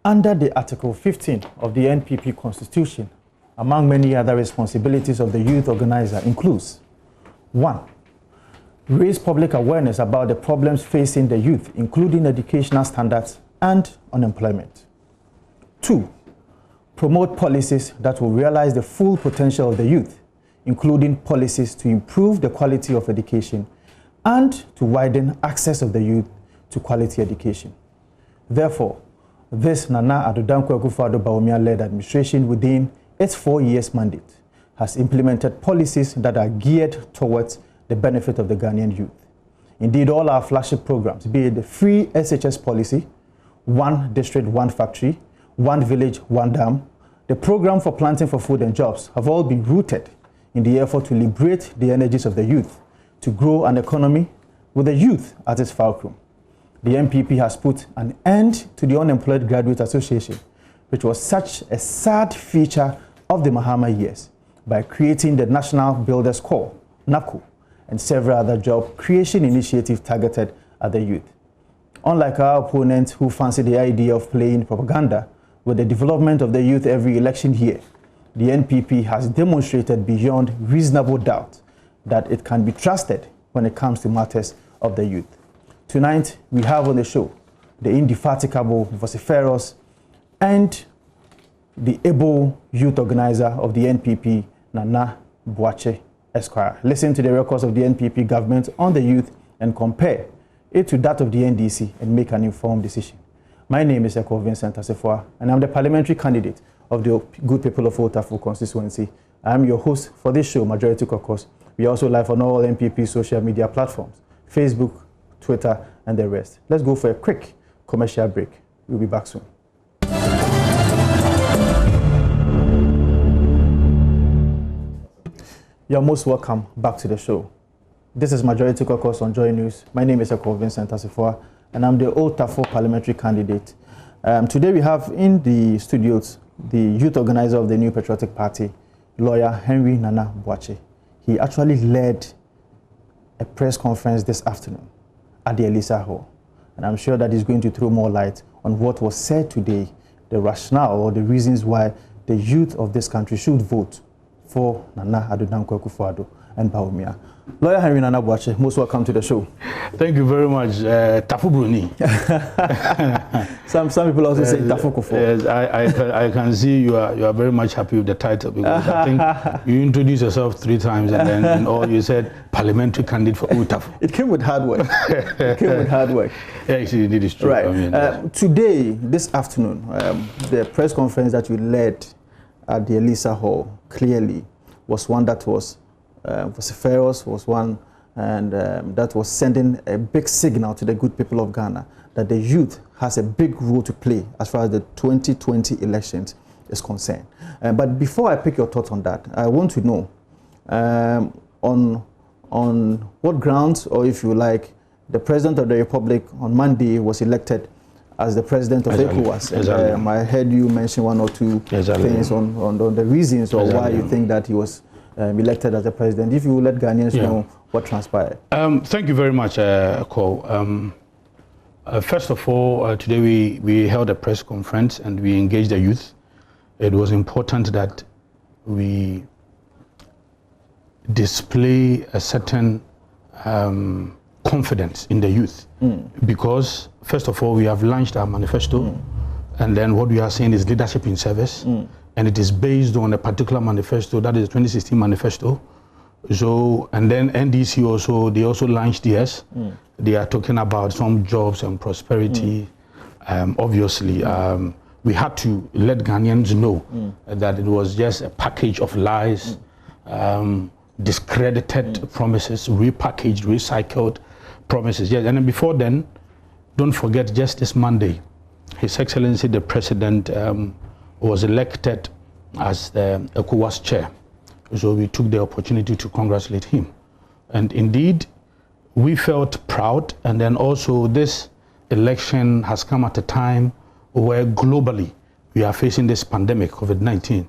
Under the Article 15 of the NPP Constitution, among many other responsibilities of the youth organizer includes 1. Raise public awareness about the problems facing the youth, including educational standards and unemployment. 2. Promote policies that will realize the full potential of the youth, including policies to improve the quality of education and to widen access of the youth to quality education. Therefore, this Nana Addo Dankwa Akufo-Addo Bawumia-led administration within its 4 years mandate has implemented policies that are geared towards the benefit of the Ghanaian youth. Indeed, all our flagship programs, be it the free SHS policy, 1 district, 1 factory, 1 village, 1 dam, the program for planting for food and jobs have all been rooted in the effort to liberate the energies of the youth, to grow an economy with the youth at its fulcrum. The NPP has put an end to the Unemployed Graduate Association, which was such a sad feature of the Mahama years, by creating the National Builders Corps, NACO, and several other job creation initiatives targeted at the youth. Unlike our opponents who fancy the idea of playing propaganda with the development of the youth every election year, the NPP has demonstrated beyond reasonable doubt that it can be trusted when it comes to matters of the youth. Tonight, we have on the show the indefatigable, vociferous, and the able youth organizer of the NPP, Nana Boakye Esquire. Listen to the records of the NPP government on the youth and compare it to that of the NDC and make an informed decision. My name is Eko Vincent Assefoa, and I'm the parliamentary candidate of the good people of Otafo constituency. I'm your host for this show, Majority Caucus. We are also live on all NPP social media platforms, Facebook, Twitter, and the rest. Let's go for a quick commercial break. We'll be back soon. You're most welcome back to the show. This is Majority Caucus on Joy News. My name is Eko Vincent Assefoa, and I'm the Otafo parliamentary candidate. Today we have in the studios the youth organizer of the New Patriotic Party, lawyer Henry Nana Boakye. He actually led a press conference this afternoon at the Elisa Hall, and I'm sure that he's going to throw more light on what was said today, the rationale or the reasons why the youth of this country should vote for Nana Addo Dankwa Akufo-Addo and Bawumia. Lawyer Henry Nana Boakye, most welcome to the show. Thank you very much, Tafu Bruni. Some people also say Tafu Kufo. Yes, I can see you are very much happy with the title, because I think you introduced yourself 3 times and then in all you said parliamentary candidate for Utafu. It came with hard work. Yeah, actually, it is true. Right. I mean, today, this afternoon, the press conference that you led at the Elisa Hall clearly was one that was vociferous, was one and that was sending a big signal to the good people of Ghana that the youth has a big role to play as far as the 2020 elections is concerned. But before I pick your thoughts on that, I want to know on what grounds, or if you like, the President of the Republic on Monday was elected as the President of ECOWAS. And I heard you mention 1 or 2 things on the reasons or why you think that he was elected as the President. If you will let Ghanaians know what transpired. Thank you very much, Cole. First of all, today we held a press conference and we engaged the youth. It was important that we display a certain confidence in the youth, because first of all we have launched our manifesto, and then what we are saying is leadership in service, and it is based on a particular manifesto, that is the 2016 manifesto. So, and then NDC also launched theirs. They are talking about some jobs and prosperity. Obviously, we had to let Ghanaians know that it was just a package of lies, discredited promises, repackaged, recycled promises. Yes, and then before then, don't forget, just this Monday, His Excellency the President was elected as the ECOWAS chair. So we took the opportunity to congratulate him. And indeed, we felt proud. And then also this election has come at a time where globally we are facing this pandemic, COVID-19,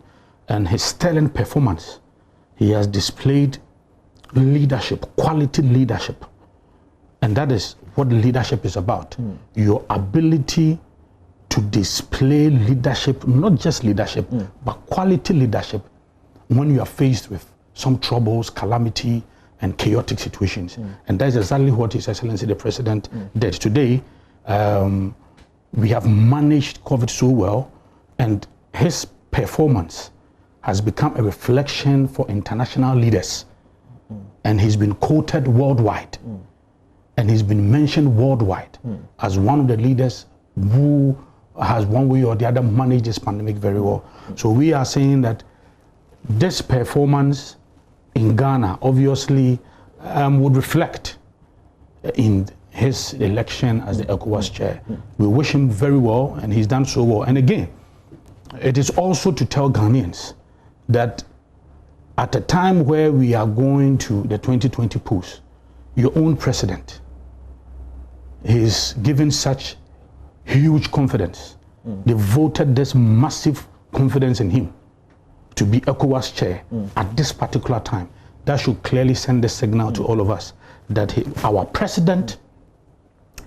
and his sterling performance. He has displayed leadership, quality leadership. And that is what leadership is about. Your ability to display leadership, not just leadership, but quality leadership when you are faced with some troubles, calamity, and chaotic situations. And that's exactly what His Excellency the President did. Today, we have managed COVID so well, and his performance has become a reflection for international leaders. And he's been quoted worldwide. And he's been mentioned worldwide as one of the leaders who has one way or the other managed this pandemic very well. So we are saying that this performance in Ghana obviously would reflect in his election as the ECOWAS chair. We wish him very well, and he's done so well. And again, it is also to tell Ghanaians that at a time where we are going to the 2020 polls, your own president is given such huge confidence. They voted this massive confidence in him to be ECOWAS chair at this particular time. That should clearly send a signal to all of us that our president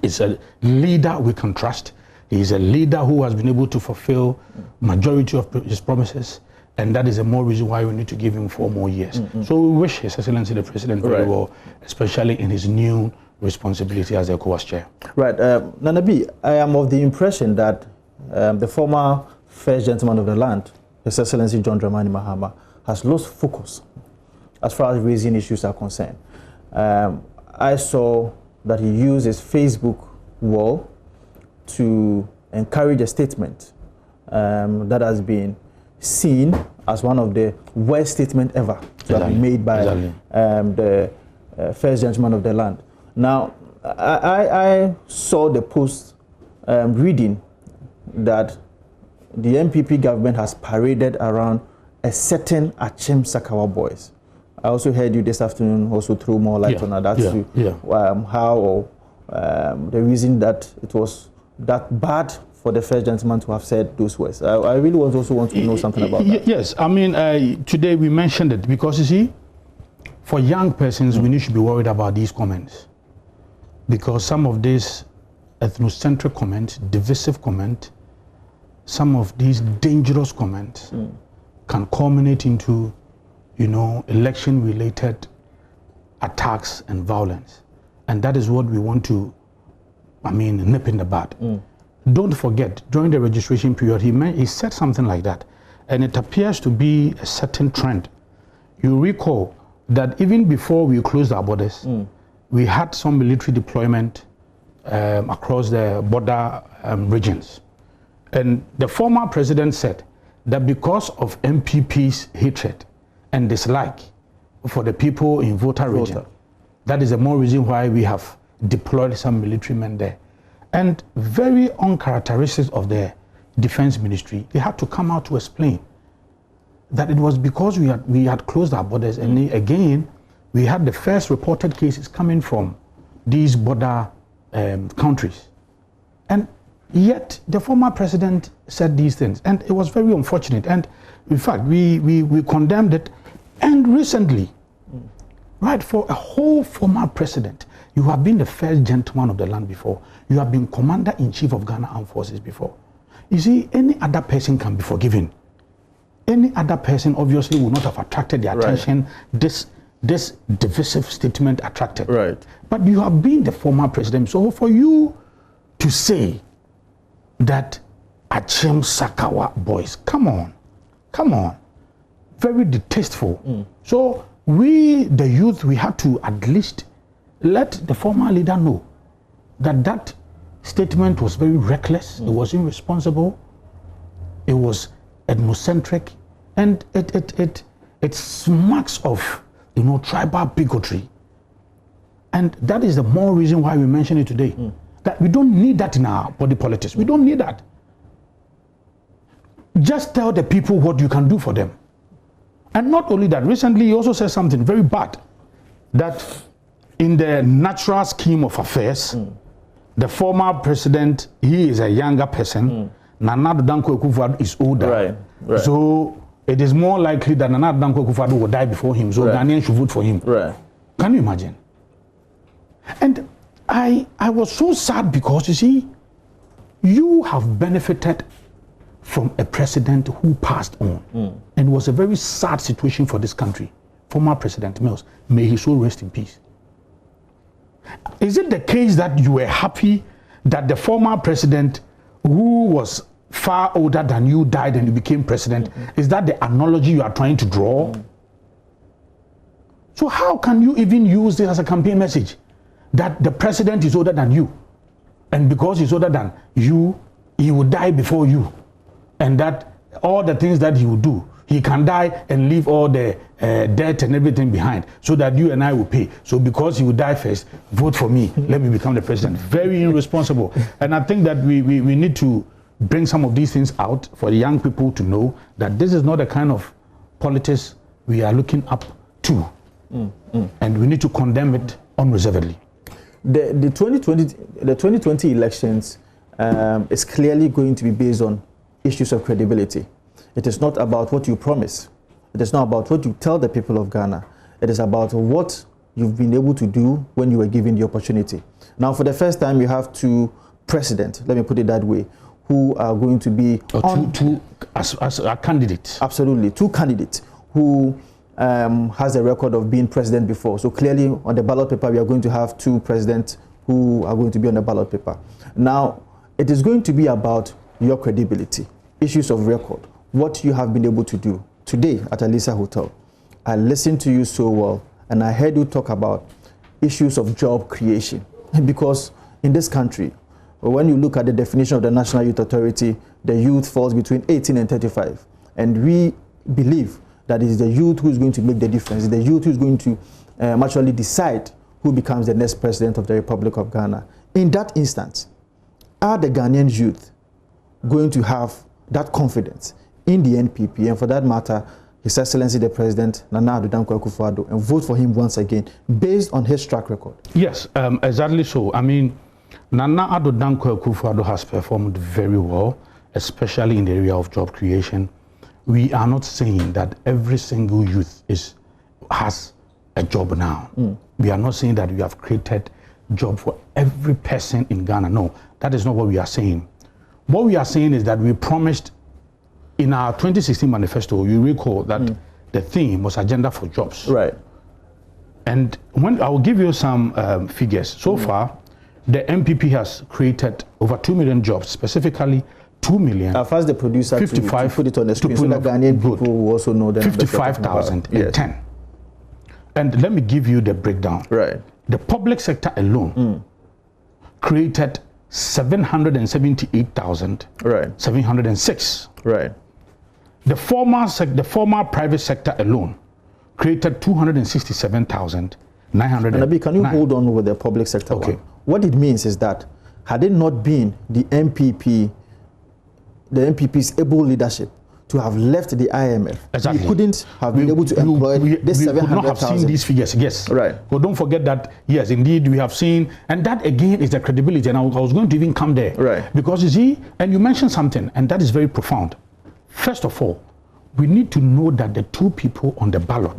is a leader we can trust. He is a leader who has been able to fulfill majority of his promises, and that is the more reason why we need to give him 4 more years. So we wish His Excellency the President very well, especially in his new responsibility as the ECOWAS chair. Right. Nana B, I am of the impression that the former first gentleman of the land, His Excellency John Dramani Mahama, has lost focus as far as raising issues are concerned. I saw that he used his Facebook wall to encourage a statement that has been seen as one of the worst statements ever to have been made by the first gentleman of the land. Now, I saw the post reading that the NPP government has paraded around a certain Achem Sakawa boys. I also heard you this afternoon also throw more light on that how or the reason that it was that bad for the first gentleman to have said those words. I really also want to know something about that. Yes, I mean, today we mentioned it because you see, for young persons, we need to be worried about these comments, because some of these ethnocentric comments, divisive comments, some of these dangerous comments can culminate into, election-related attacks and violence. And that is what we want to, nip in the bud. Don't forget, during the registration period, he said something like that. And it appears to be a certain trend. You recall that even before we closed our borders, we had some military deployment across the border regions. And the former president said that because of MPP's hatred and dislike for the people in Volta region, that is the more reason why we have deployed some military men there. And very uncharacteristic of the defense ministry, they had to come out to explain that it was because we had closed our borders, and again, we had the first reported cases coming from these border countries. And yet, the former president said these things, and it was very unfortunate. And in fact, we condemned it. And recently, right, for a whole former president, you have been the first gentleman of the land before. You have been Commander-in-Chief of Ghana Armed Forces before. You see, any other person can be forgiven. Any other person obviously would not have attracted the attention this divisive statement attracted. Right. But you have been the former president. So for you to say that Achem Sakawa boys, come on. Very distasteful. So we, the youth, we had to at least let the former leader know that that statement was very reckless, it was irresponsible, it was ethnocentric, and it smacks of tribal bigotry. And that is the more reason why we mention it today. That we don't need that in our body politics. We don't need that. Just tell the people what you can do for them. And not only that, recently he also said something very bad, that in the natural scheme of affairs, the former president, he is a younger person. Nana Danko Akufo-Addo is older. Right. So it is more likely that Nana Danko Akufo-Addo will die before him. So Ghanaians should vote for him. Right. Can you imagine? And I was so sad because, you see, you have benefited from a president who passed on. And it was a very sad situation for this country. Former President Mills, may his soul rest in peace. Is it the case that you were happy that the former president who was far older than you died and you became president? Is that the analogy you are trying to draw? So how can you even use this as a campaign message? That the president is older than you. And because he's older than you, he will die before you. And that all the things that he will do, he can die and leave all the debt and everything behind so that you and I will pay. So because he will die first, vote for me. Let me become the president. Very irresponsible. And I think that we need to bring some of these things out for the young people to know that this is not the kind of politics we are looking up to. And we need to condemn it unreservedly. The 2020 elections is clearly going to be based on issues of credibility. It is not about what you promise. It is not about what you tell the people of Ghana. It is about what you've been able to do when you were given the opportunity. Now, for the first time, you have two presidents, let me put it that way, who are going to be as a candidate. Absolutely, two candidates who has a record of being president before. So clearly, on the ballot paper, we are going to have two presidents who are going to be on the ballot paper. Now, it is going to be about your credibility, issues of record, what you have been able to do. Today at Alisa Hotel, I listened to you so well, and I heard you talk about issues of job creation. Because in this country, when you look at the definition of the National Youth Authority, the youth falls between 18 and 35. And we believe that it is the youth who is going to make the difference. It's the youth who is going to actually decide who becomes the next president of the Republic of Ghana. In that instance, are the Ghanaian youth going to have that confidence in the NPP, and for that matter, His Excellency the President, Nana Addo Dankwa Akufo-Addo, and vote for him once again, based on his track record? Yes, exactly so. I mean, Nana Addo Dankwa Akufo-Addo has performed very well, especially in the area of job creation. We are not saying that every single youth has a job now. We are not saying that we have created job for every person in Ghana. No, that is not what we are saying. What we are saying is that we promised in our 2016 manifesto, you recall that the theme was agenda for jobs. Right. And when I will give you some figures. So far, the MPP has created over 2 million jobs, specifically 2 million. I've asked the producer 55, to put it on the screen so that Ghanaian people will also know that. 55,010. And let me give you the breakdown. Right. The public sector alone created 778,706. Right. The former private sector alone created 267,900. And Abi, can you hold on with the public sector? Okay. One? What it means is that had it not been the MPP's able leadership to have left the IMF, exactly, we couldn't have been able to employ this 700,000. We could not have seen these figures, yes. Right. But don't forget that, yes, indeed, we have seen, and that again is the credibility, and I was going to even come there. Right. Because you see, and you mentioned something, and that is very profound. First of all, we need to know that the two people on the ballot,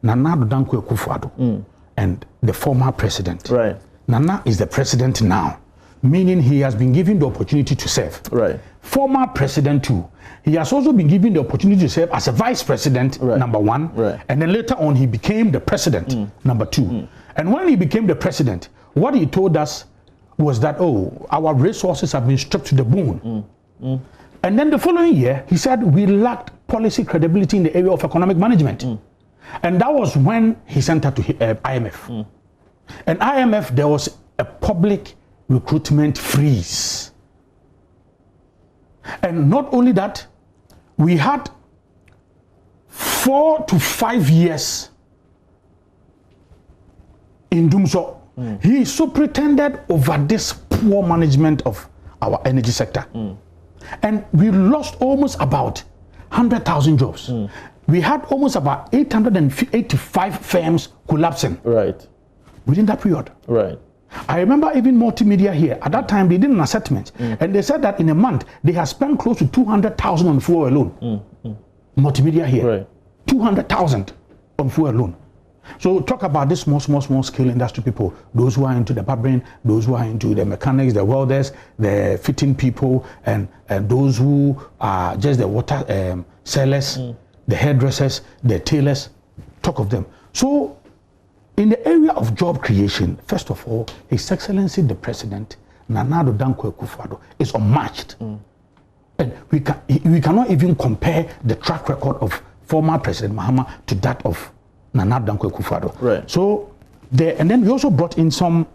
Nana Addo Dankwa Akufo-Addo and the former president. Right. Nana is the president now, meaning he has been given the opportunity to serve. Right. Former president too, he has also been given the opportunity to serve as a vice president, number one, and then later on he became the president, number two. And when he became the president, what he told us was that, oh, our resources have been stripped to the bone. And then the following year, he said we lacked policy credibility in the area of economic management. And that was when he sent her to IMF. And IMF, there was a public recruitment freeze. And not only that, we had 4 to 5 years in Dumso. He superintended over this poor management of our energy sector. And we lost almost about 100,000 jobs. We had almost about 885 firms collapsing. Right. Within that period. Right. I remember even multimedia here. At that time, they did an assessment. And they said that in a month, they had spent close to 200,000 on fuel alone. Multimedia here. Right. 200,000 on fuel alone. So talk about this small scale industry people, those who are into the barbering, those who are into the mechanics, the welders, the fitting people, and those who are just the water sellers, the hairdressers, the tailors, talk of them. So in the area of job creation, first of all, His Excellency the President, Nana Addo Dankwa Akufo-Addo, is unmatched. And we cannot even compare the track record of former President Mahama to that of Nana Addo Dankwa Akufo-Addo. Right. So and then we also brought in some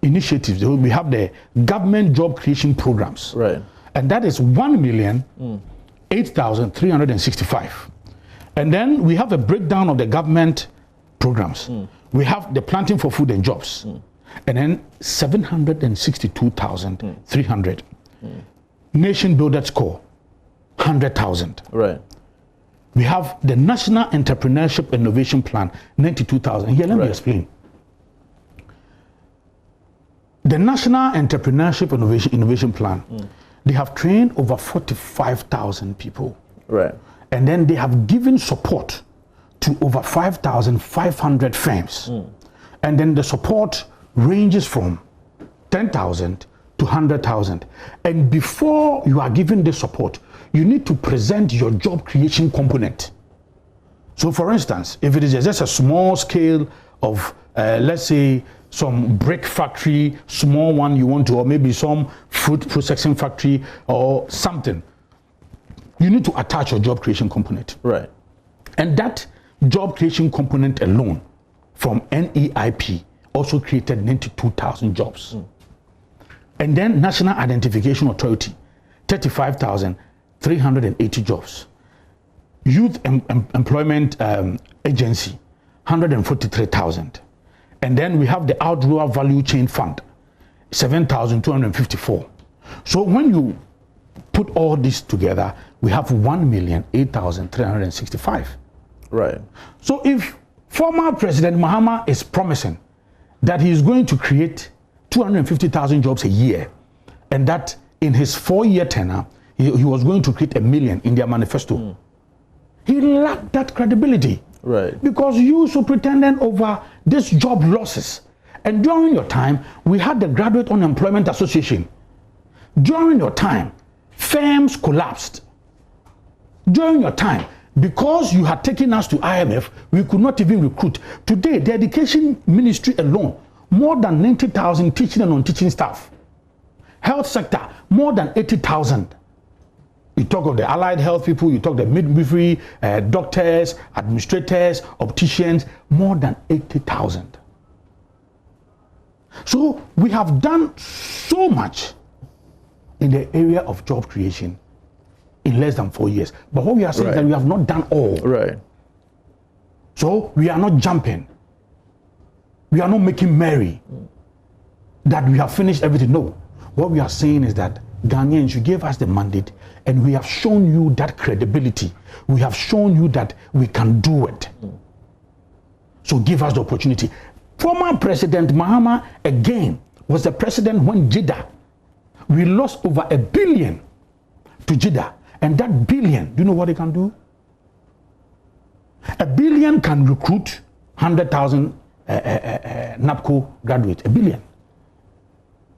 initiatives. We have the government job creation programs. Right. And that is 1,008,365. And then we have a breakdown of the government programs. We have the planting for food and jobs. And then 762,300. Nation Builders Corps, 100,000. Right. We have the National Entrepreneurship Innovation Plan, 92,000. Here, let me explain. The National Entrepreneurship Innovation Plan, they have trained over 45,000 people. Right. And then they have given support to over 5,500 firms. And then the support ranges from 10,000 to 100,000. And before you are given this support, you need to present your job creation component. So for instance, if it is just a small scale of, let's say, some brick factory, small one you want to, or maybe some food processing factory or something, you need to attach your job creation component. Right. And that job creation component alone from NEIP also created 92,000 jobs. And then National Identification Authority, 35,380 jobs. Youth Employment Agency, 143,000. And then we have the Outdoor Value Chain Fund, 7,254. So when you put all this together, we have 1,008,365. Right. So if former President Mahama is promising that he is going to create 250,000 jobs a year, and that in his 4-year tenure, he was going to create 1 million in their manifesto, he lacked that credibility. Right. Because you superintendent over these job losses. And during your time, we had the Graduate Unemployment Association. During your time, firms collapsed. During your time, because you had taken us to IMF, we could not even recruit. Today, the education ministry alone, more than 90,000 teaching and non-teaching staff. Health sector, more than 80,000. You talk of the allied health people, you talk the midwifery, doctors, administrators, opticians, more than 80,000. So we have done so much in the area of job creation in less than 4 years. But what we are saying is that we have not done all. Right. So we are not jumping. We are not making merry that we have finished everything. No. What we are saying is that Ghanaians, you gave us the mandate and we have shown you that credibility. We have shown you that we can do it. So give us the opportunity. Former President Mahama, again, was the president when Jeddah, we lost over $1 billion to Jeddah. And that $1 billion, do you know what it can do? $1 billion can recruit 100,000 NAPCO graduates. $1 billion.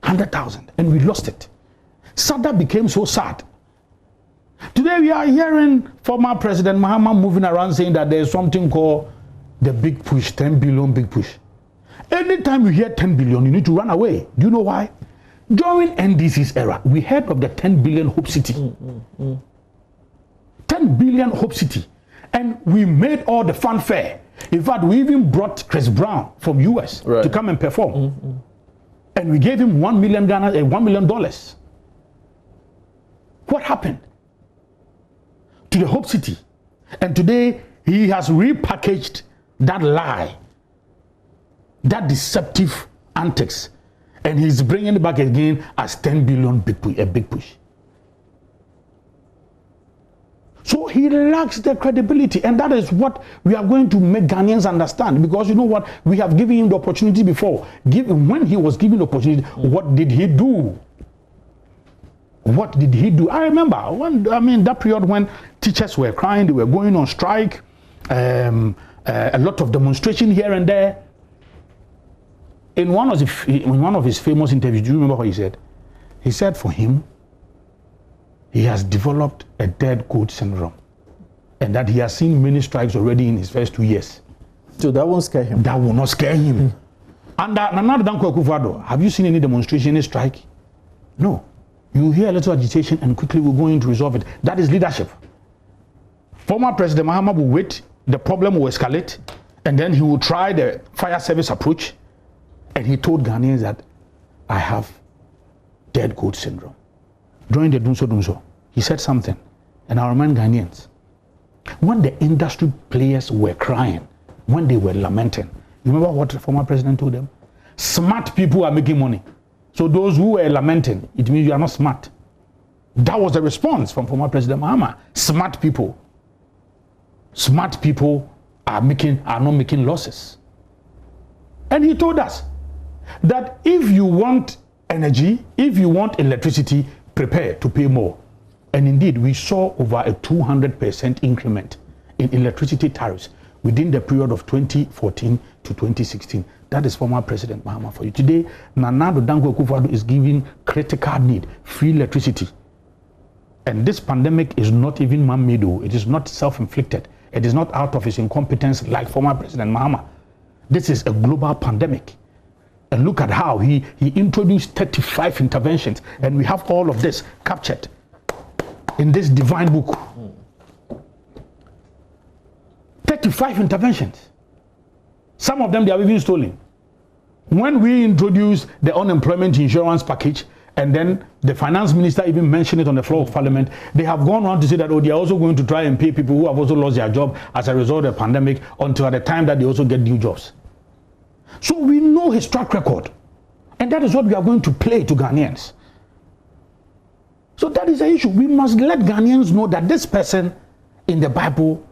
100,000. And we lost it. SADA became so sad. Today we are hearing former President Mahama moving around saying that there is something called the big push, 10 billion big push. Anytime you hear 10 billion, you need to run away. Do you know why? During NDC's era, we heard of the 10 billion Hope City. 10 billion Hope City. And we made all the fanfare. In fact, we even brought Chris Brown from US to come and perform. And we gave him $1 million. What happened to the Hope City? And today he has repackaged that lie, that deceptive antics, and he's bringing it back again as 10 billion big push, a big push. So he lacks the credibility, and that is what we are going to make Ghanaians understand. Because you know what, we have given him the opportunity before. When he was given the opportunity, what did he do? What did he do? I remember that period when teachers were crying, they were going on strike. a lot of demonstration here and there. In one of his famous interviews, do you remember what he said? He said for him, he has developed a dead goat syndrome, and that he has seen many strikes already in his first 2 years. So that won't scare him? That will not scare him. And Nana Dankwa Akufo-Addo, have you seen any demonstration, any strike? No. You hear a little agitation and quickly we're going to resolve it. That is leadership. Former President Mahama will wait, the problem will escalate, and then he will try the fire service approach. And he told Ghanaians that I have dead goat syndrome. During the Dunso, he said something, and I remind Ghanaians, when the industry players were crying, when they were lamenting, you remember what the former president told them? Smart people are making money. So those who were lamenting, it means you are not smart. That was the response from former President Mahama. Smart people are not making losses. And he told us that if you want energy, if you want electricity, prepare to pay more. And indeed, we saw over a 200% increment in electricity tariffs within the period of 2014 to 2016. That is former President Mahama for you. Today, Nana Dankwa Akufo-Addo is giving critical need, free electricity. And this pandemic is not even man-made. It is not self-inflicted. It is not out of his incompetence like former President Mahama. This is a global pandemic. And look at how he introduced 35 interventions, and we have all of this captured in this divine book. 35 interventions. Some of them, they are even stolen. When we introduced the unemployment insurance package, and then the finance minister even mentioned it on the floor of parliament, they have gone on to say that, oh, they are also going to try and pay people who have also lost their job as a result of the pandemic until at the time that they also get new jobs. So we know his track record, and that is what we are going to play to Ghanaians. So that is the issue. We must let Ghanaians know that this person in the Bible,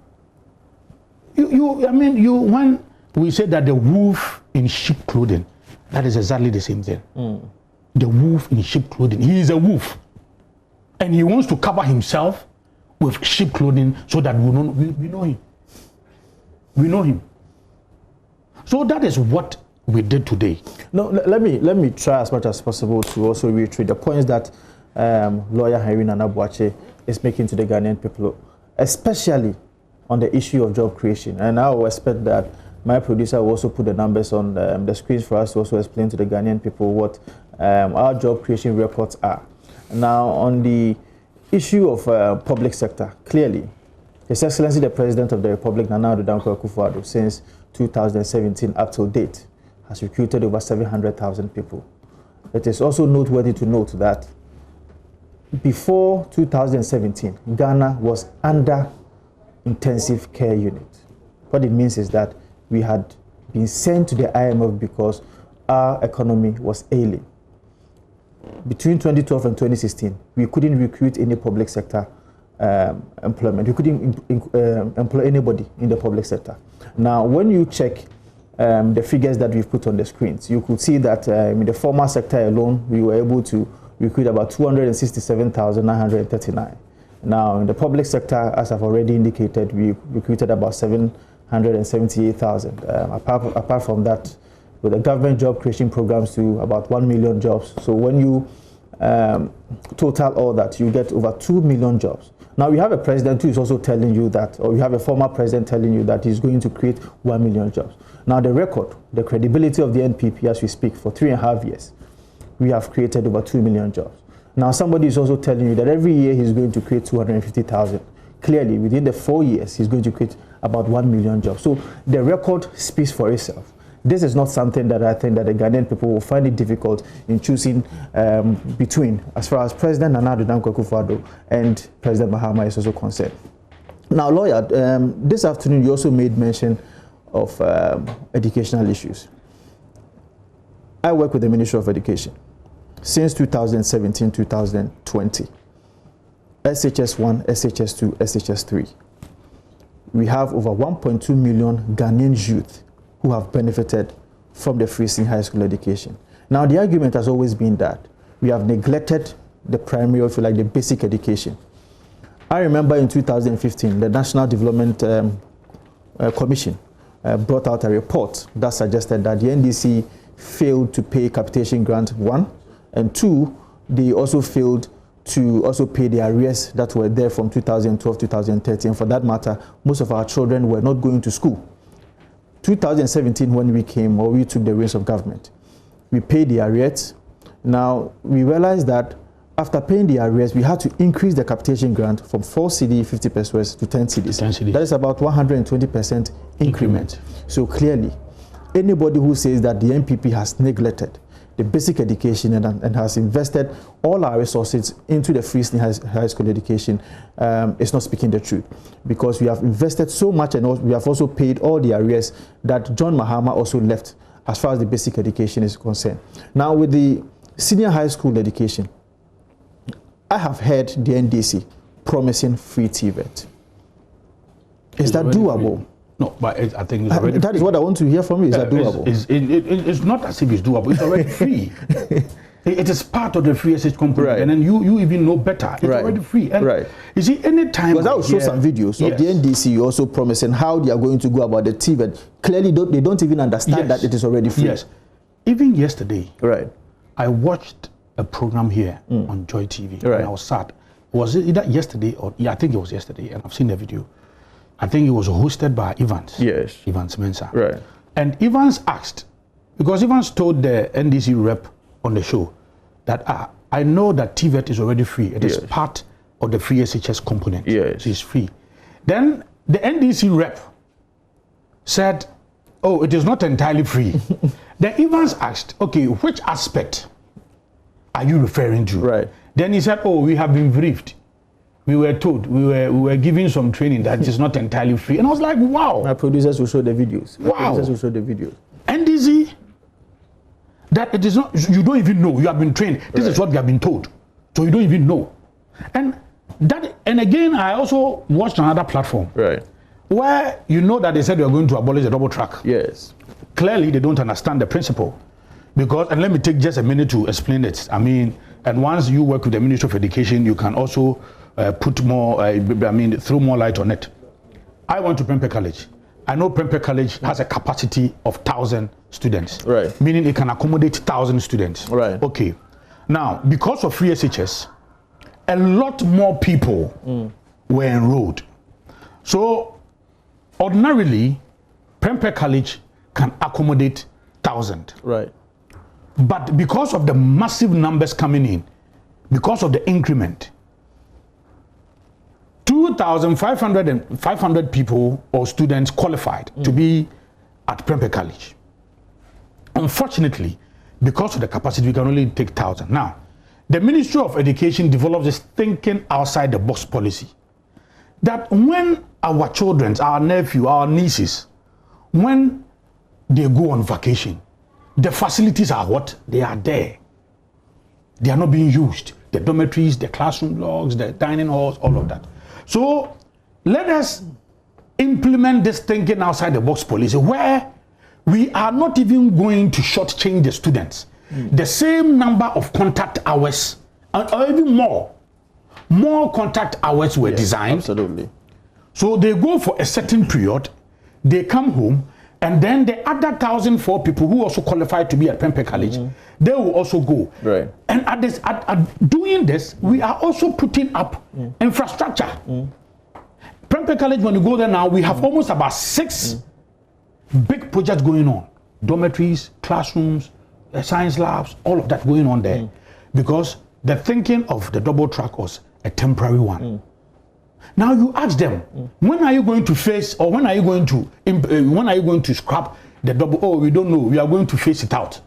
when we say that the wolf in sheep clothing, that is exactly the same thing. The wolf in sheep clothing. He is a wolf, and he wants to cover himself with sheep clothing so that we know him. We know him. So that is what we did today. No, let me try as much as possible to also reiterate the points that lawyer Henry Nana Boakye is making to the Ghanaian people, especially on the issue of job creation. And I will expect that my producer will also put the numbers on the screens for us to also explain to the Ghanaian people what our job creation records are. Now, on the issue of public sector, clearly, His Excellency the President of the Republic, Nana Dankwa Akufo-Addo, since 2017 up to date, has recruited over 700,000 people. It is also noteworthy to note that before 2017, Ghana was under intensive care unit. What it means is that we had been sent to the IMF because our economy was ailing. Between 2012 and 2016, we couldn't recruit any public sector employment. We couldn't employ anybody in the public sector. Now, when you check the figures that we've put on the screens, you could see that in the formal sector alone, we were able to recruit about 267,939. Now, in the public sector, as I've already indicated, we recruited about 778,000. Apart from that, with the government job creation programs to about 1 million jobs. So when you total all that, you get over 2 million jobs. Now, we have a president who is also telling you that, or you have a former president telling you that he's going to create 1 million jobs. Now, the record, the credibility of the NPP as we speak, for 3.5 years, we have created over 2 million jobs. Now, somebody is also telling you that every year he's going to create 250,000. Clearly, within the 4 years, he's going to create about 1 million jobs. So the record speaks for itself. This is not something that I think that the Ghanaian people will find it difficult in choosing between, as far as President Nana Dankwa Akufo-Addo and President Mahama is also concerned. Now, lawyer, this afternoon you also made mention of educational issues. I work with the Ministry of Education since 2017-2020. SHS1, SHS2, SHS3. We have over 1.2 million Ghanaian youth who have benefited from the free high school education. Now, the argument has always been that we have neglected the primary, or if you like, the basic education. I remember in 2015, the National Development Commission brought out a report that suggested that the NDC failed to pay capitation grant, 1, and 2, they also failed to also pay the arrears that were there from 2012 to 2013. For that matter, most of our children were not going to school. 2017, when we came, or we took the reins of government, we paid the arrears. Now, we realized that after paying the arrears, we had to increase the capitation grant from 4 cedi 50 pesos to 10 cedis. 10 cedis. That is about 120% increment. So clearly, anybody who says that the NPP has neglected the basic education and has invested all our resources into the free high school education is not speaking the truth, because we have invested so much, and we have also paid all the arrears that John Mahama also left as far as the basic education is concerned. Now, with the senior high school education, I have heard the NDC promising free TVET. Is that doable? Free. No, but I think it's already that free. Is what I want to hear from you. Is that doable? It's not as if it's doable. It's already free. It is part of the free SH component, right. And then you even know better. It's right. already free. And right. You see, anytime because I will show some videos of the NDC also promising how they are going to go about the TVET. Clearly, they don't even understand that it is already free. Yes. Even yesterday, right, I watched a program here on Joy TV, right. And I was sad. Was it either yesterday or I think it was yesterday, and I've seen the video. I think it was hosted by Evans. Yes. Evans Mensah. Right. And Evans asked, because Evans told the NDC rep on the show that I know that TVET is already free. It is part of the free SHS component. Yes. So it's free. Then the NDC rep said, oh, it is not entirely free. Then Evans asked, okay, which aspect are you referring to? Right. Then he said, oh, we have been briefed. We were told, we were given some training that is not entirely free. And I was like, wow. My producers will show the videos. Wow. Producers will show the videos. NDC, that it is not, you don't even know. You have been trained. This is what you have been told. So you don't even know. And again, I also watched another platform. Right. Where you know that they said they are going to abolish the double track. Yes. Clearly, they don't understand the principle. Because, and let me take just a minute to explain it. I mean, and once you work with the Ministry of Education, you can also put more, throw more light on it. I went to Prempeh College. I know Prempeh College has a capacity of 1,000 students. Right. Meaning it can accommodate 1,000 students. Right. Okay. Now, because of free SHS, a lot more people were enrolled. So, ordinarily, Prempeh College can accommodate 1,000. Right. But because of the massive numbers coming in, because of the increment, 2,500 people or students qualified to be at Prempeh College. Unfortunately, because of the capacity, we can only take 1,000. Now, the Ministry of Education develops this thinking outside the box policy that when our children, our nephew, our nieces, when they go on vacation, the facilities are what? They are there. They are not being used. The dormitories, the classroom blocks, the dining halls, all of that. So let us implement this thinking outside the box policy where we are not even going to shortchange the students. The same number of contact hours, or even more contact hours were designed. Absolutely. So they go for a certain period, they come home, and then the other 1,004 people who also qualified to be at Prempeh College, they will also go. Right. And at doing this, we are also putting up infrastructure. Prempeh College, when you go there now, we have almost about 6 big projects going on. Dormitories, classrooms, science labs, all of that going on there. Because the thinking of the double track was a temporary one. Now you ask them, when are you going to face, or when are you going to scrap the double? Oh, we don't know. We are going to phase it out.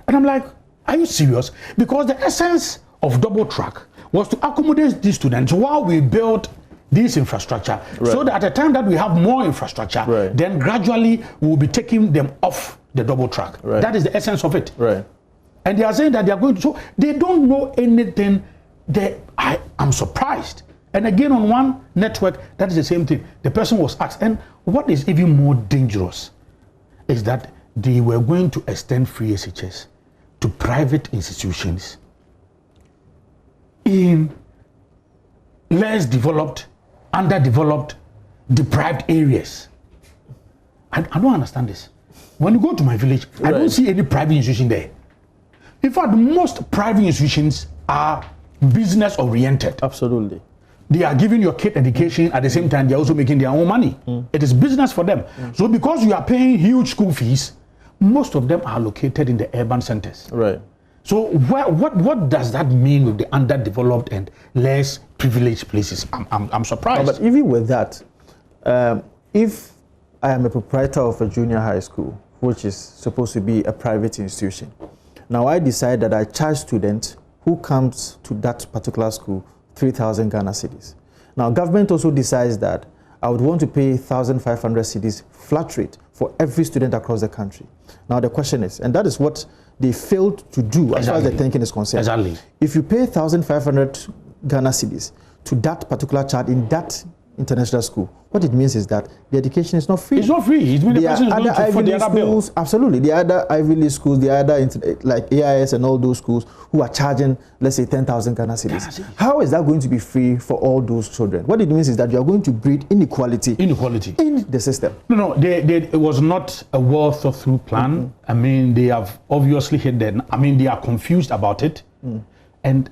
And I'm like, are you serious? Because the essence of double track was to accommodate these students while we build this infrastructure, so that at the time that we have more infrastructure, then gradually we'll be taking them off the double track. That is the essence of it. And they are saying that they are going to, so they don't know anything. I am surprised. And again, on one network, that is the same thing. The person was asked, and what is even more dangerous is that they were going to extend free SHS to private institutions in less developed, underdeveloped, deprived areas. I don't understand this. When you go to my village, I don't see any private institution there. In fact, most private institutions are business oriented. Absolutely. They are giving your kid education at the same time. They are also making their own money. It is business for them. So because you are paying huge school fees, most of them are located in the urban centers. Right. So what does that mean with the underdeveloped and less privileged places? I'm surprised. But even with that, if I am a proprietor of a junior high school, which is supposed to be a private institution, now I decide that I charge students who comes to that particular school 3,000 Ghana cedis. Now, government also decides that I would want to pay 1,500 cedis flat rate for every student across the country. Now, the question is, and that is what they failed to do as far as the thinking is concerned. Exactly. If you pay 1,500 Ghana cedis to that particular child in that international school, what it means is that the education is not free. It's not free. It means the person is going to for the other schools, absolutely. The other Ivy League schools, the other like AIS and all those schools who are charging, let's say, 10,000 Ghana cedis. How is that going to be free for all those children? What it means is that you are going to breed inequality in the system. No, it was not a well thought through plan. I mean, they have obviously hit that. I mean, they are confused about it. And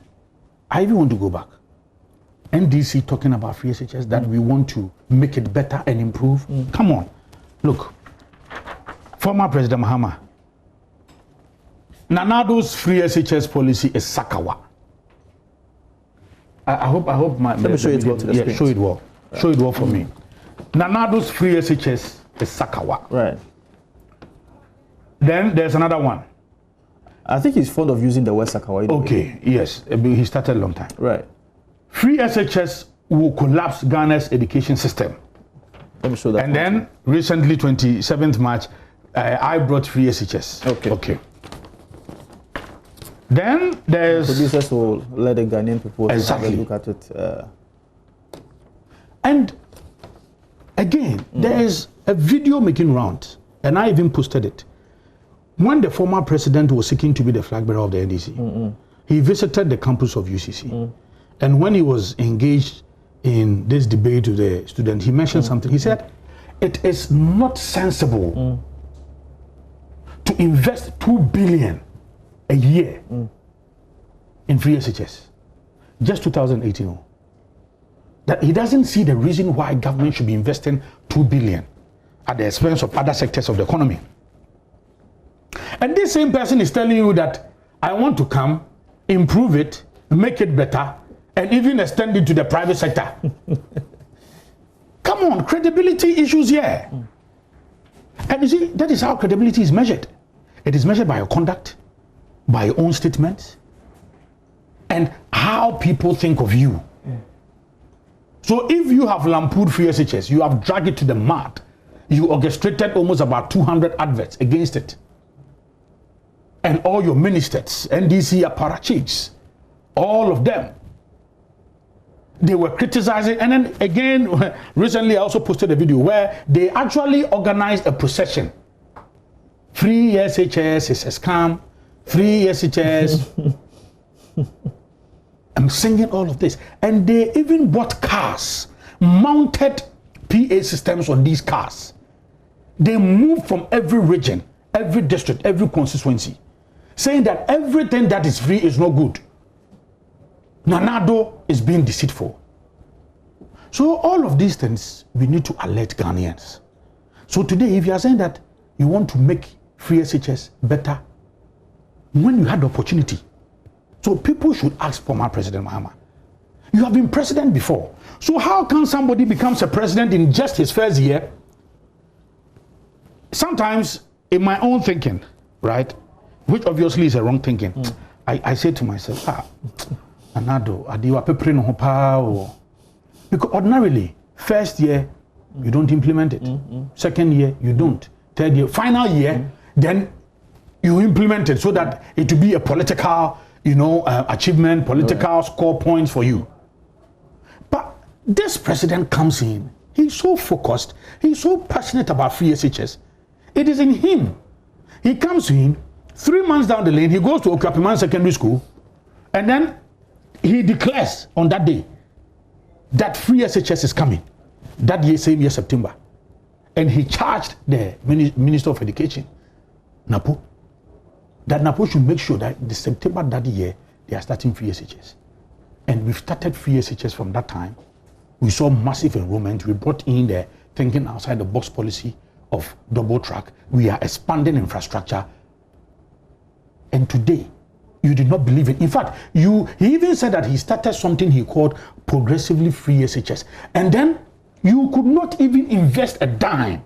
I even want to go back. NDC talking about free SHS, that we want to make it better and improve. Come on. Look, former President Mahama, Nanado's free SHS policy is Sakawa. I hope my... Let me show it well to the screen. Show it well. Right. Show it well for me. Nanado's free SHS is Sakawa. Right. Then there's another one. I think he's fond of using the word Sakawa. Okay, yes. He started a long time. Right. Free SHS will collapse Ghana's education system. Let me show that. And then recently, 27th March, I brought free SHS. Okay. Then there's... Producers will let the Ghanaian people have a look at it. And again, there is a video making rounds, and I even posted it. When the former president was seeking to be the flag bearer of the NDC, he visited the campus of UCC. And when he was engaged in this debate with the student, he mentioned something. He said, it is not sensible to invest 2 billion a year in free SHS. Just 2018. That he doesn't see the reason why government should be investing 2 billion at the expense of other sectors of the economy. And this same person is telling you that I want to come, improve it, make it better, and even extend it to the private sector. Come on, credibility issues here. And you see, that is how credibility is measured. It is measured by your conduct, by your own statements, and how people think of you. So if you have lampooned free SHS, you have dragged it to the mud, you orchestrated almost about 200 adverts against it. And all your ministers, NDC apparatchiks, all of them, they were criticizing. And then again, recently I also posted a video where they actually organized a procession. Free SHS is a scam. Free SHS. I'm singing all of this. And they even bought cars, mounted PA systems on these cars. They moved from every region, every district, every constituency, saying that everything that is free is no good. Nanado is being deceitful. So all of these things, we need to alert Ghanaians. So today, if you are saying that you want to make free SHS better, when you had the opportunity, so people should ask former President Mahama. You have been president before. So how can somebody becomes a president in just his first year? Sometimes, in my own thinking, right, which obviously is a wrong thinking, I say to myself, Anado, adiwa pepre no pa. Because ordinarily, first year, you don't implement it. Second year, you don't. Third year, final year, then you implement it so that it will be a political, achievement, political score points for you. But this president comes in, he's so focused, he's so passionate about free SHS. It is in him. He comes in, 3 months down the lane, he goes to Okapiman Secondary School, and then he declares on that day that free SHS is coming. That year, same year, September. and he charged the Minister of Education, Napo, that Napo should make sure that the September that year, they are starting free SHS. And we've started free SHS from that time. We saw massive enrollment. We brought in the thinking outside the box policy of double track. We are expanding infrastructure. And today, you did not believe it. In fact, he even said that he started something he called progressively free SHS. And then you could not even invest a dime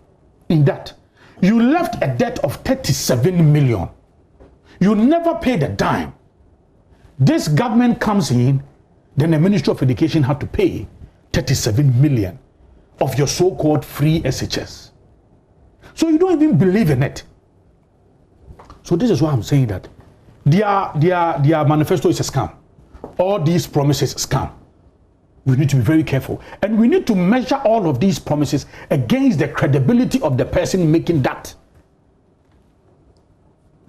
in that. You left a debt of 37 million. You never paid a dime. This government comes in, then the Ministry of Education had to pay 37 million of your so-called free SHS. So you don't even believe in it. So this is why I'm saying that their manifesto is a scam. All these promises scam. We need to be very careful. And we need to measure all of these promises against the credibility of the person making that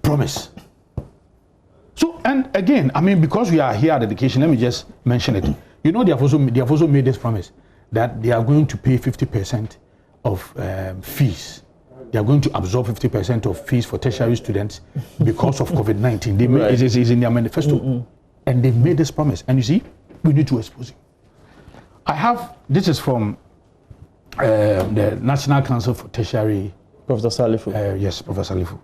promise. So, and again, I mean, because we are here at education, let me just mention it. You know, they have also made this promise that they are going to pay 50% of fees. They are going to absorb 50% of fees for tertiary students because of COVID-19. Right. It's in their manifesto. And they've made this promise. And you see, we need to expose it. This is from the National Council for Tertiary. Professor Salifu. Yes, Professor Salifu.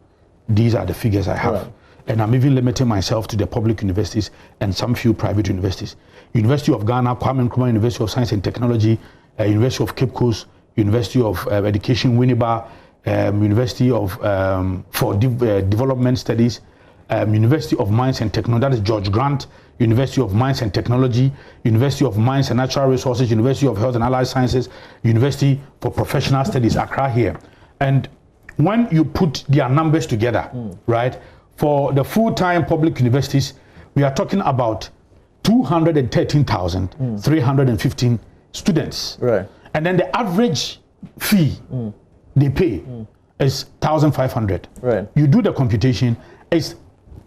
These are the figures I have. Right. And I'm even limiting myself to the public universities and some few private universities. University of Ghana, Kwame Nkrumah University of Science and Technology, University of Cape Coast, University of Education, Winneba, University of for Development Studies, University of Mines and Technology, that is George Grant, University of Mines and Technology, University of Mines and Natural Resources, University of Health and Allied Sciences, University for Professional Studies, Accra here. And when you put their numbers together, right, for the full-time public universities, we are talking about 213,315 students. Right. And then the average fee they pay is 1,500. Right. You do the computation, it's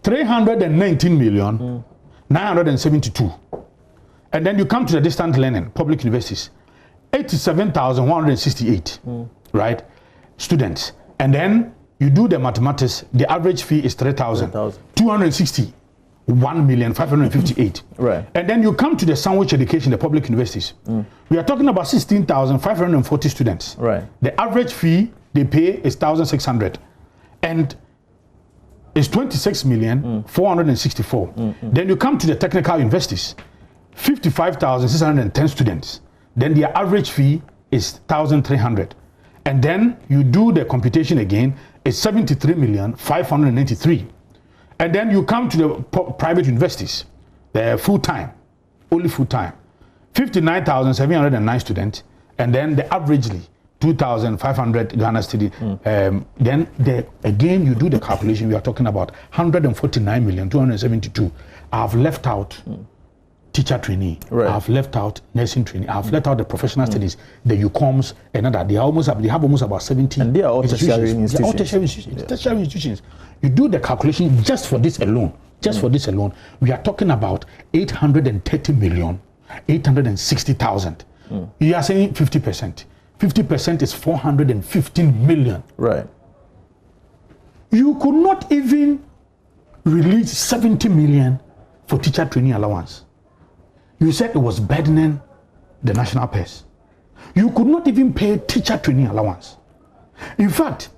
319,972. And then you come to the distant learning, public universities, 87,168, right, students. And then you do the mathematics, the average fee is 3,261,558. Right. And then you come to the sandwich education, the public universities. We are talking about 16,540 students. Right. The average fee they pay is 1,600. And it's 26,464. Then you come to the technical universities, 55,610 students. Then their average fee is 1,300. And then you do the computation again, it's 73,593. And then you come to the private universities, the full-time, only full-time, 59,709 students, and then the averagely 2,500 Ghana cedi. Then again you do the calculation, we are talking about 149,272. I've left out teacher trainee, right. I've left out nursing trainee, I've left out the professional studies, the UCOMs, and other. They have almost about 70. And they are all tertiary institutions. They are all tertiary institutions. Yeah. Tertiary institutions. You do the calculation just for this alone. Just for this alone, we are talking about 830,860,000. You are saying 50%. 50% is 415 million. Right. You could not even release 70 million for teacher training allowance. You said it was burdening the national purse. You could not even pay teacher training allowance. In fact,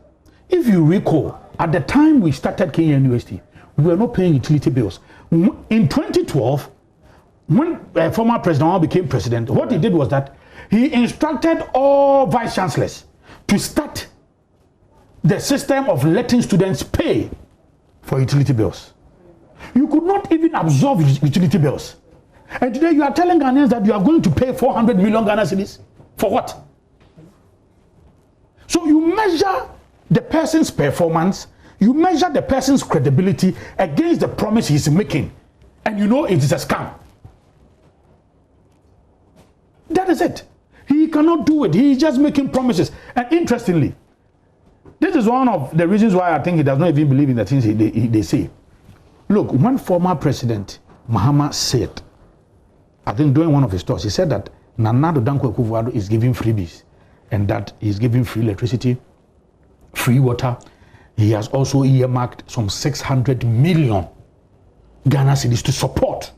if you recall, at the time we started Kenya University, we were not paying utility bills. In 2012, when former President Obama became president, what he did was that he instructed all vice chancellors to start the system of letting students pay for utility bills. You could not even absorb utility bills. And today you are telling Ghanaians that you are going to pay 400 million Ghana cedis. For what? So you measure the person's performance, you measure the person's credibility against the promise he's making, and you know it is a scam. That is it. He cannot do it. He is just making promises. And interestingly, this is one of the reasons why I think he does not even believe in the things they say. Look, when former President Mahama said, I think during one of his talks, he said that Nana Addo Dankwa Akufo-Addo is giving freebies. and that he's giving free electricity, free water. He has also earmarked some 600 million Ghana cedis to support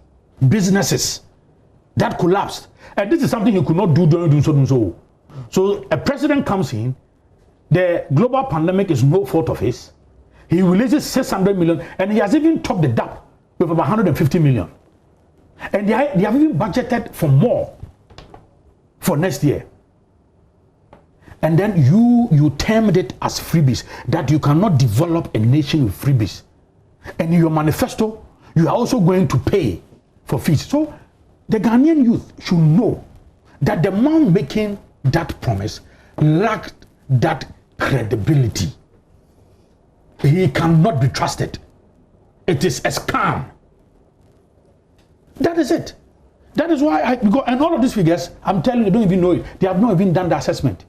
businesses that collapsed. And this is something he could not do during so. So a president comes in, the global pandemic is no fault of his. He releases 600 million, and he has even topped the DAP with about 150 million. And they have even budgeted for more for next year. And then you termed it as freebies, that you cannot develop a nation with freebies. And in your manifesto, you are also going to pay for fees. So the Ghanaian youth should know that the man making that promise lacked that credibility. He cannot be trusted. It is a scam. That is it. That is why and all of these figures, I'm telling you, they don't even know it. They have not even done the assessment.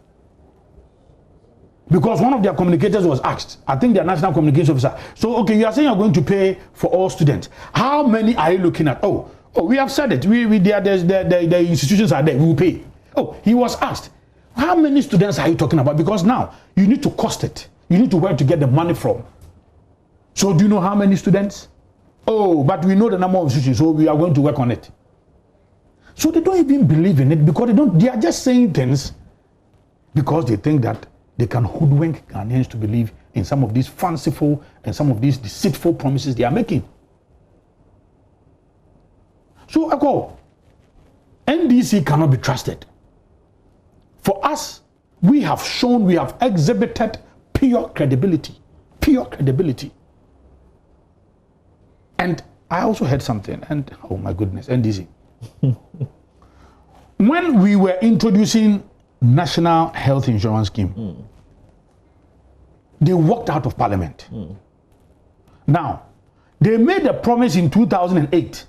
Because one of their communicators was asked, I think their national communication officer, so okay, you are saying you're going to pay for all students. How many are you looking at? Oh, we have said it. The institutions are there. We will pay. Oh, he was asked, how many students are you talking about? Because now you need to cost it. You need to where to get the money from. So do you know how many students? Oh, but we know the number of institutions, so we are going to work on it. So they don't even believe in it because they are just saying things because they think that they can hoodwink Ghanaians to believe in some of these fanciful and some of these deceitful promises they are making. So I go, NDC cannot be trusted. For us, we have exhibited pure credibility. Pure credibility. And I also heard something, and oh my goodness, NDC. When we were introducing National Health Insurance Scheme, they walked out of Parliament. Now, they made a promise in 2008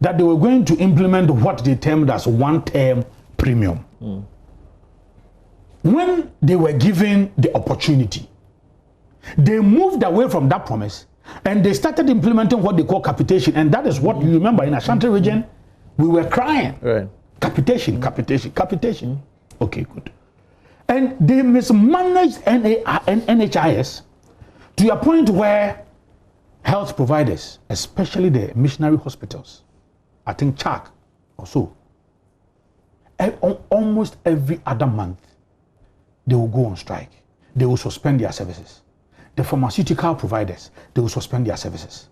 that they were going to implement what they termed as one-term premium. When they were given the opportunity, they moved away from that promise and they started implementing what they call capitation. And that is what you remember in Ashanti region, we were crying. Right. Capitation, capitation, capitation. Okay, good. And they mismanaged NHIS to a point where health providers, especially the missionary hospitals, I think CHAC or so, almost every other month, they will go on strike. They will suspend their services. The pharmaceutical providers, they will suspend their services.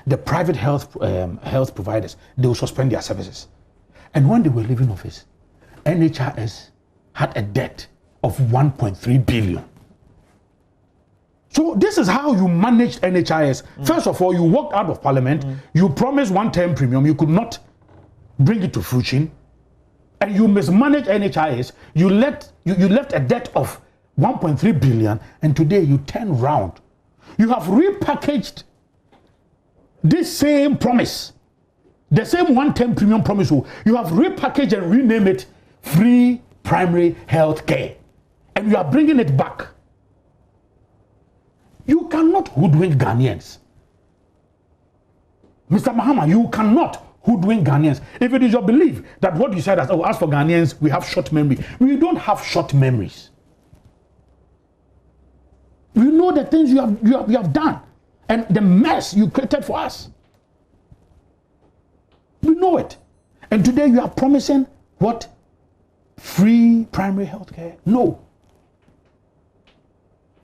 The private health providers, they will suspend their services. And when they were leaving office, NHIS had a debt of 1.3 billion. So this is how you managed NHIS. First of all, you walked out of Parliament. You promised one-term premium. You could not bring it to fruition. And you mismanaged NHIS. You left a debt of 1.3 billion, and today you turn round. You have repackaged this same promise, the same one-term premium promise. You have repackaged and renamed it free primary health care, and you are bringing it back. You cannot hoodwink Ghanaians. Mr. Mahama, you cannot hoodwink Ghanaians. If it is your belief that what you said as for Ghanaians, we have short memory. We don't have short memories. We know the things you have done and the mess you created for us. We know it. And today you are promising what? Free primary health care? No.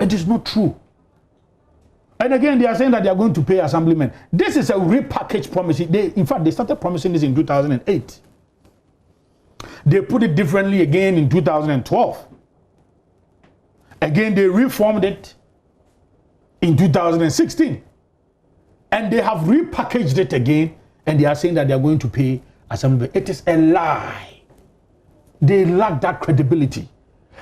It is not true. And again, they are saying that they are going to pay assemblymen. This is a repackaged promise. In fact, they started promising this in 2008. They put it differently again in 2012. Again, they reformed it in 2016. And they have repackaged it again, and they are saying that they are going to pay assemblymen. It is a lie. They lack that credibility.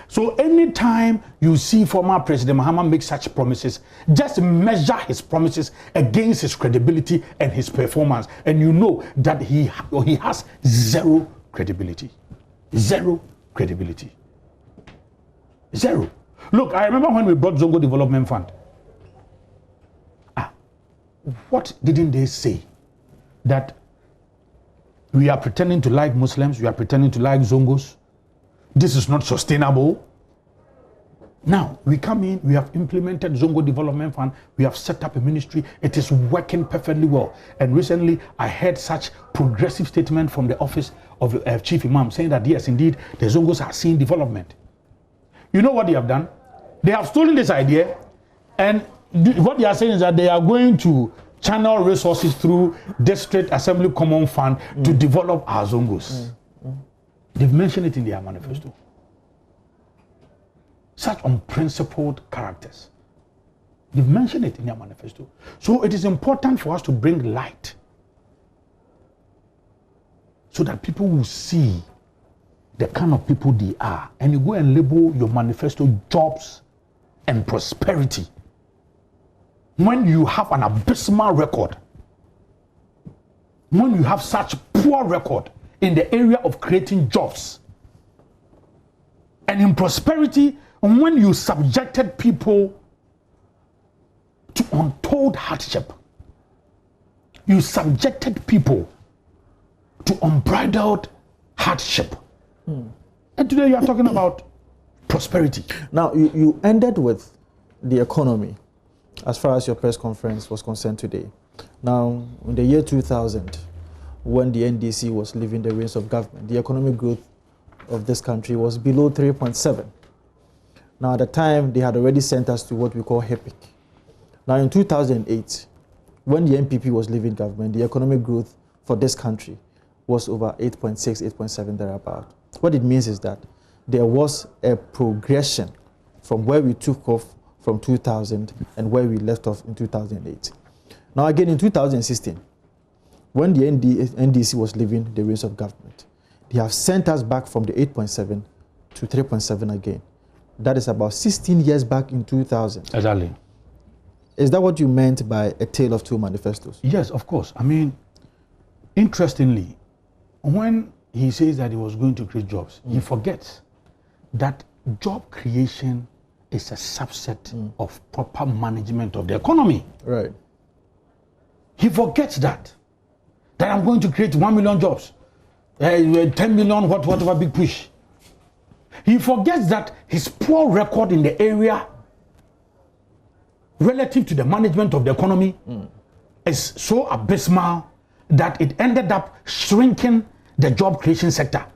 So anytime you see former President Mahama make such promises, just measure his promises against his credibility and his performance, and you know that he has zero credibility. Zero credibility. Zero. Look, I remember when we brought Zongo Development Fund. What didn't they say? That we are pretending to like Muslims, we are pretending to like Zongos, this is not sustainable. Now, we come in, we have implemented Zongo Development Fund, we have set up a ministry, it is working perfectly well. And recently, I heard such progressive statement from the office of the Chief Imam saying that, yes, indeed, the Zongos are seeing development. You know what they have done? They have stolen this idea, and what they are saying is that they are going to channel resources through District Assembly Common Fund to develop our Zongos. They've mentioned it in their manifesto. Such unprincipled characters. They've mentioned it in their manifesto. So it is important for us to bring light so that people will see the kind of people they are. And you go and label your manifesto jobs and prosperity when you have an abysmal record, when you have such poor record in the area of creating jobs and in prosperity, when you subjected people to untold hardship, you subjected people to unbridled hardship. And today you are talking about prosperity. Now, you ended with the economy as far as your press conference was concerned today. Now, in the year 2000, when the NDC was leaving the reins of government, the economic growth of this country was below 3.7. Now, at the time, they had already sent us to what we call HEPIC. Now, in 2008, when the NPP was leaving government, the economic growth for this country was over 8.6, 8.7 thereabout. What it means is that there was a progression from where we took off from 2000 and where we left off in 2008. Now, again, in 2016, when the NDC was leaving the reins of government, they have sent us back from the 8.7 to 3.7 again. That is about 16 years back in 2000. Exactly. Is that what you meant by a tale of two manifestos? Yes, of course. I mean, interestingly, when he says that he was going to create jobs, he forgets that job creation is a subset of proper management of the economy. Right. He forgets that I'm going to create 1 million jobs, 10 million, whatever big push. He forgets that his poor record in the area relative to the management of the economy is so abysmal that it ended up shrinking the job creation sector.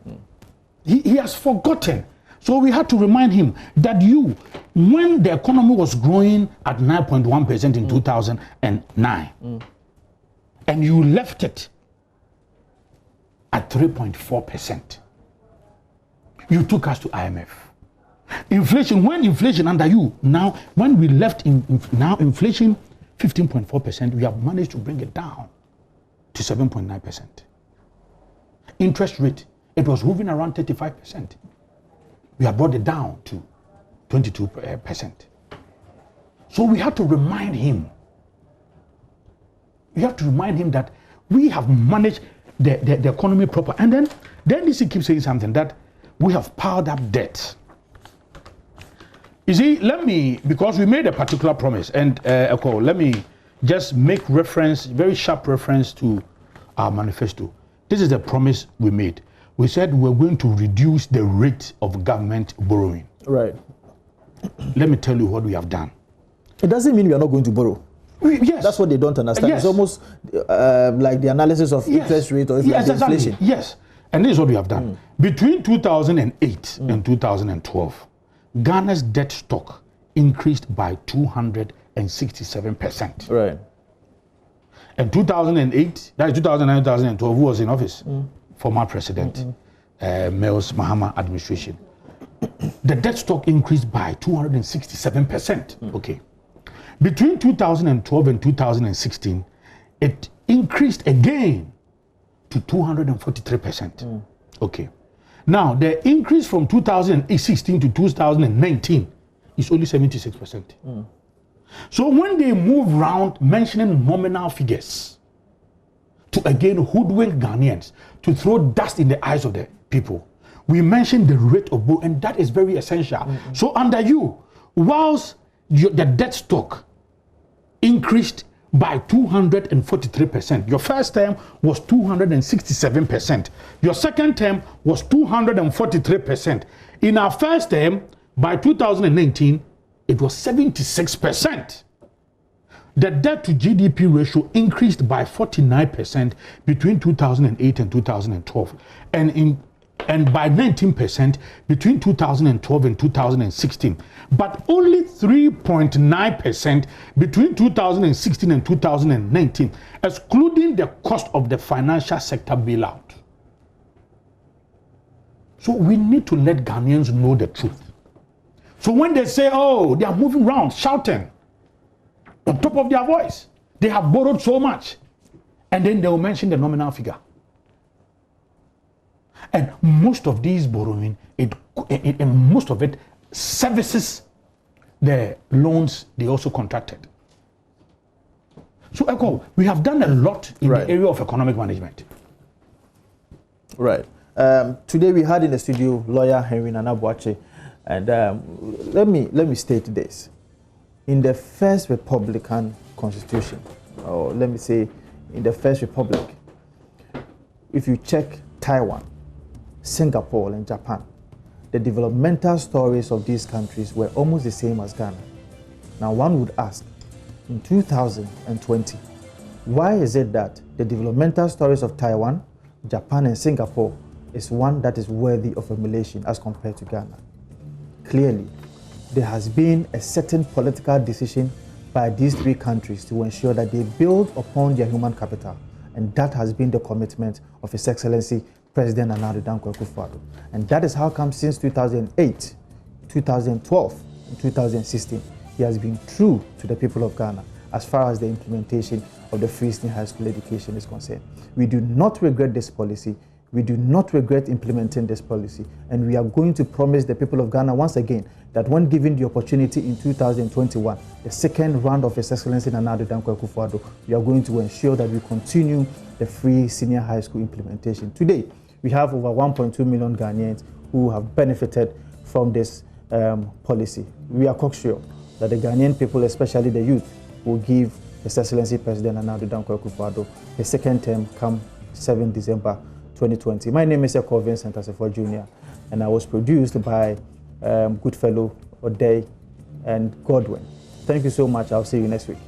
He has forgotten. So we had to remind him that when the economy was growing at 9.1% in 2009, and you left it at 3.4%, you took us to IMF. When inflation under you, now when we left inflation 15.4%, we have managed to bring it down to 7.9%. Interest rate, it was moving around 35%. We have brought it down to 22%. So we have to remind him. We have to remind him that we have managed the economy proper. And then this keeps saying something that we have piled up debt. You see, because we made a particular promise, and let me just make very sharp reference to our manifesto. This is the promise we made. We said we're going to reduce the rate of government borrowing. Right. Let me tell you what we have done. It doesn't mean we are not going to borrow. Yes. That's what they don't understand. Yes. It's almost like the analysis of interest rate or inflation. Exactly. Yes. And this is what we have done. Between 2008 and 2012, Ghana's debt stock increased by 267%. Right. And 2008, that is 2009, 2012, who was in office? Former President Mills Mahama administration. The debt stock increased by 267%. Okay. Between 2012 and 2016, it increased again to 243%. Okay. Now, the increase from 2016 to 2019 is only 76%. So when they move around mentioning nominal figures to again hoodwink Ghanaians, to throw dust in the eyes of the people, we mention the rate of borrowing, and that is very essential. So under you, whilst the debt stock increased by 243%. Your first term was 267%. Your second term was 243%. In our first term, by 2019, it was 76%. The debt to GDP ratio increased by 49% between 2008 and 2012, and by 19% between 2012 and 2016, but only 3.9% between 2016 and 2019, excluding the cost of the financial sector bailout. So we need to let Ghanaians know the truth. So when they say, oh, they are moving around shouting on top of their voice, they have borrowed so much, and then they will mention the nominal figure. And most of these borrowing, most of it services the loans they also contracted. So, Echo, we have done a lot in the area of economic management. Right. Today we had in the studio lawyer Henry Nanabuache, and let me state this: in the first Republican Constitution, or let me say, in the first Republic, if you check Taiwan, Singapore, and Japan, the developmental stories of these countries were almost the same as Ghana. Now, one would ask, in 2020, why is it that the developmental stories of Taiwan, Japan, and Singapore is one that is worthy of emulation as compared to Ghana? Clearly, there has been a certain political decision by these three countries to ensure that they build upon their human capital, and that has been the commitment of His Excellency President Nana Addo Dankwa Akufo-Addo. And that is how come since 2008, 2012, and 2016, he has been true to the people of Ghana as far as the implementation of the free senior high school education is concerned. We do not regret this policy. We do not regret implementing this policy, and we are going to promise the people of Ghana once again that when given the opportunity in 2021, the second round of His Excellency Nana Addo Dankwa Akufo-Addo, we are going to ensure that we continue the free senior high school implementation. Today, we have over 1.2 million Ghanaians who have benefited from this policy. We are cocksure that the Ghanaian people, especially the youth, will give His Excellency President Nana Addo Dankwa Akufo-Addo his second term come 7 December 2020. My name is Eko Vincent Asefo Jr., and I was produced by Goodfellow, O'Day, and Godwin. Thank you so much. I'll see you next week.